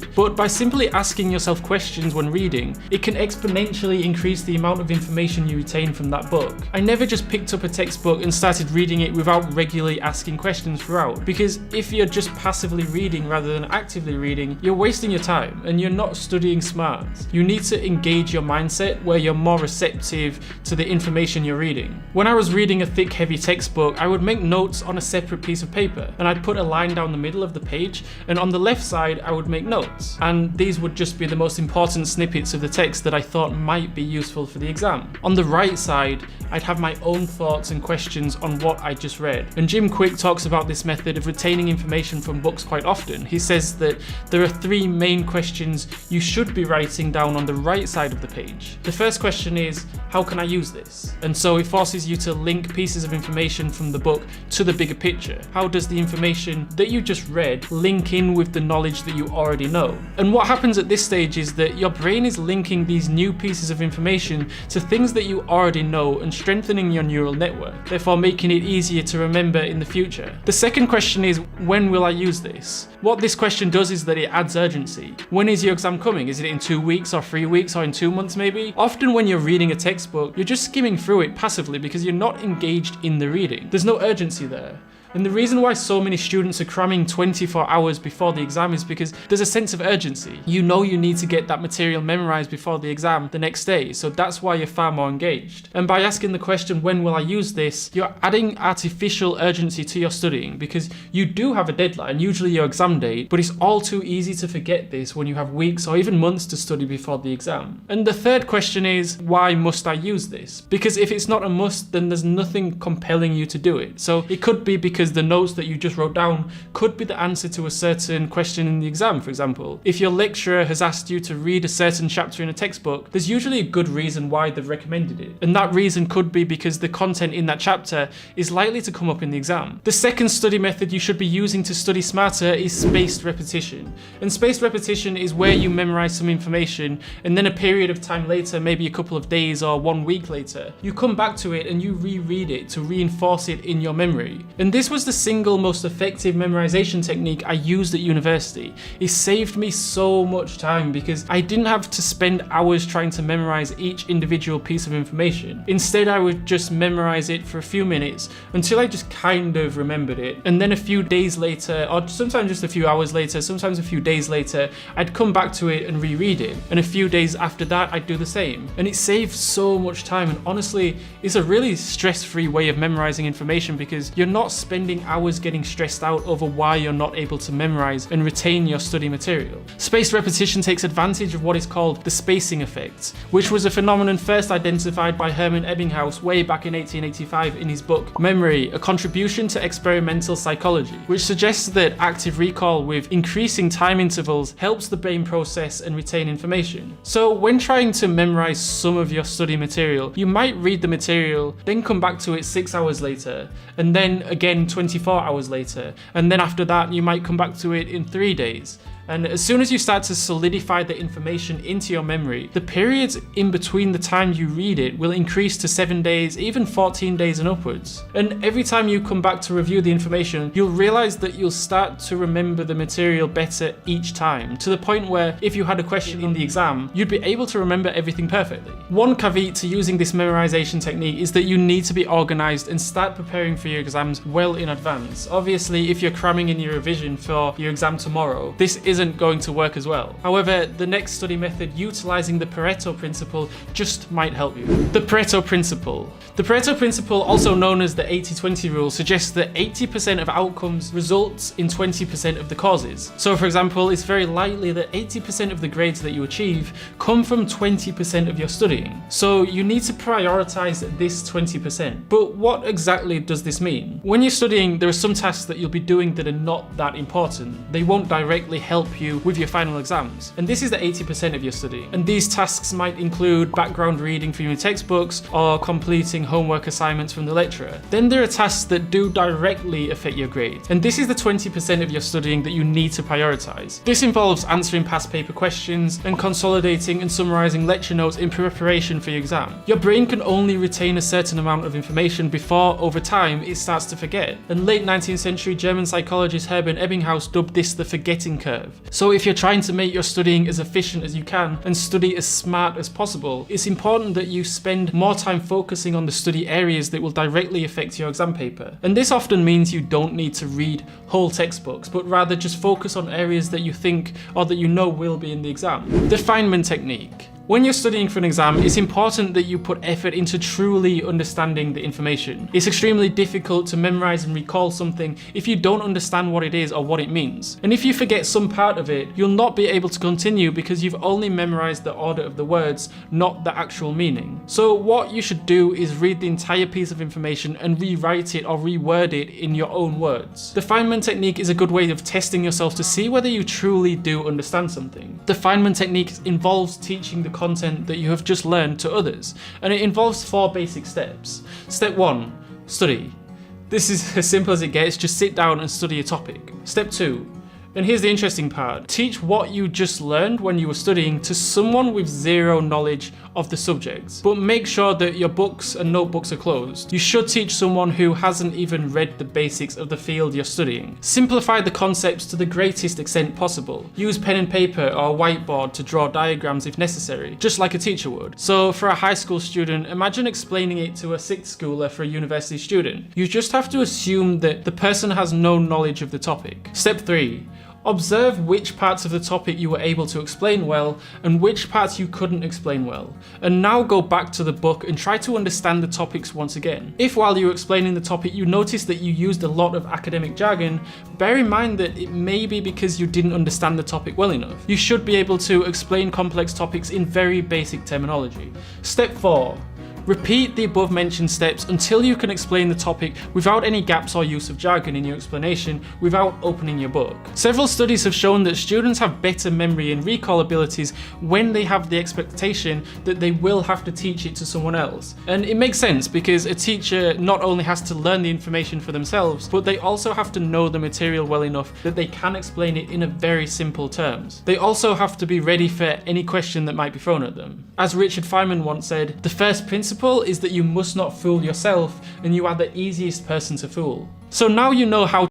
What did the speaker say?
read, but by simply asking yourself questions when reading, it can exponentially increase the amount of information you retain from that book. I never just picked up a textbook and started reading it without regularly asking questions throughout, because if you're just passively reading rather than actively reading, you're wasting your time and you're not studying smart. You need to engage your mindset where you're more receptive to the information you're reading. When I was reading a thick, heavy textbook, I would make notes on a separate piece of paper, and I'd put a line down the middle of the page, and on the left side I would make notes, and these would just be the most important snippets of the text that I thought might be useful for the exam. On the right side, I'd have my own thoughts and questions on what I just read. And Jim Kwik talks about this method of retaining information from books quite often. He says that there are three main questions you should be writing down on the right side of the page. The first question is, how can I use this? And so it forces you to link pieces of information from the book to the bigger picture. How does the information that you just read link in with the knowledge that you already know? And what happens at this stage is that your brain is linking these new pieces of information to things that you already know and strengthening your neural network, therefore making it easier to remember in the future. The second question is, when will I use this? What this question does is that it adds urgency. When is your exam coming? Is it in 2 weeks or 3 weeks or in 2 months maybe? Often when you're reading a textbook, you're just skimming through it passively because you're not engaged in the reading. There's no urgency there. And the reason why so many students are cramming 24 hours before the exam is because there's a sense of urgency. You know you need to get that material memorized before the exam the next day, so that's why you're far more engaged. And by asking the question, when will I use this, you're adding artificial urgency to your studying because you do have a deadline, usually your exam date, but it's all too easy to forget this when you have weeks or even months to study before the exam. And the third question is, why must I use this? Because if it's not a must, then there's nothing compelling you to do it. So it could be because the notes that you just wrote down could be the answer to a certain question in the exam, for example. If your lecturer has asked you to read a certain chapter in a textbook, there's usually a good reason why they've recommended it. And that reason could be because the content in that chapter is likely to come up in the exam. The second study method you should be using to study smarter is spaced repetition. And spaced repetition is where you memorize some information and then a period of time later, maybe a couple of days or 1 week later, you come back to it and you reread it to reinforce it in your memory. And this was the single most effective memorization technique I used at university. It saved me so much time because I didn't have to spend hours trying to memorize each individual piece of information. Instead, I would just memorize it for a few minutes until I just kind of remembered it. And then a few days later, or sometimes just a few hours later, sometimes a few days later, I'd come back to it and reread it. And a few days after that, I'd do the same. And it saved so much time. And honestly, it's a really stress-free way of memorizing information because you're not spending hours getting stressed out over why you're not able to memorize and retain your study material. Spaced repetition takes advantage of what is called the spacing effect, which was a phenomenon first identified by Hermann Ebbinghaus way back in 1885 in his book Memory, A Contribution to Experimental Psychology, which suggests that active recall with increasing time intervals helps the brain process and retain information. So when trying to memorize some of your study material, you might read the material, then come back to it 6 hours later, and then again 24 hours later, and then after that you might come back to it in 3 days. And as soon as you start to solidify the information into your memory, the periods in between the time you read it will increase to 7 days, even 14 days and upwards. And every time you come back to review the information, you'll realize that you'll start to remember the material better each time, to the point where if you had a question in the exam, you'd be able to remember everything perfectly. One caveat to using this memorization technique is that you need to be organized and start preparing for your exams well in advance. Obviously, if you're cramming in your revision for your exam tomorrow, this isn't going to work as well. However, the next study method utilizing the Pareto principle just might help you. The Pareto principle. The Pareto principle, also known as the 80-20 rule, suggests that 80% of outcomes results in 20% of the causes. So for example, it's very likely that 80% of the grades that you achieve come from 20% of your studying. So you need to prioritize this 20%. But what exactly does this mean? When you're studying, there are some tasks that you'll be doing that are not that important. They won't directly help you with your final exams. And this is the 80% of your study. And these tasks might include background reading from your textbooks or completing homework assignments from the lecturer. Then there are tasks that do directly affect your grade. And this is the 20% of your studying that you need to prioritize. This involves answering past paper questions and consolidating and summarizing lecture notes in preparation for your exam. Your brain can only retain a certain amount of information before, over time, it starts to forget. And late 19th century German psychologist Hermann Ebbinghaus dubbed this the forgetting curve. have. So if you're trying to make your studying as efficient as you can and study as smart as possible, it's important that you spend more time focusing on the study areas that will directly affect your exam paper. And this often means you don't need to read whole textbooks, but rather just focus on areas that you think or that you know will be in the exam. Feynman technique. When you're studying for an exam, it's important that you put effort into truly understanding the information. It's extremely difficult to memorize and recall something if you don't understand what it is or what it means. And if you forget some part of it, you'll not be able to continue because you've only memorized the order of the words, not the actual meaning. So what you should do is read the entire piece of information and rewrite it or reword it in your own words. The Feynman technique is a good way of testing yourself to see whether you truly do understand something. The Feynman technique involves teaching the content that you have just learned to others, and it involves 4 basic steps. Step 1, study. This is as simple as it gets, just sit down and study a topic. Step 2, and here's the interesting part, teach what you just learned when you were studying to someone with zero knowledge of the subject, but make sure that your books and notebooks are closed. You should teach someone who hasn't even read the basics of the field you're studying. Simplify the concepts to the greatest extent possible. Use pen and paper or a whiteboard to draw diagrams if necessary, just like a teacher would. So for a high school student, imagine explaining it to a 6th schooler for a university student. You just have to assume that the person has no knowledge of the topic. Step 3. Observe which parts of the topic you were able to explain well and which parts you couldn't explain well. And now go back to the book and try to understand the topics once again. If while you were explaining the topic you noticed that you used a lot of academic jargon, bear in mind that it may be because you didn't understand the topic well enough. You should be able to explain complex topics in very basic terminology. Step 4. Repeat the above mentioned steps until you can explain the topic without any gaps or use of jargon in your explanation without opening your book. Several studies have shown that students have better memory and recall abilities when they have the expectation that they will have to teach it to someone else. And it makes sense because a teacher not only has to learn the information for themselves, but they also have to know the material well enough that they can explain it in a very simple terms. They also have to be ready for any question that might be thrown at them. As Richard Feynman once said, the first principle is that you must not fool yourself, and you are the easiest person to fool. So now you know how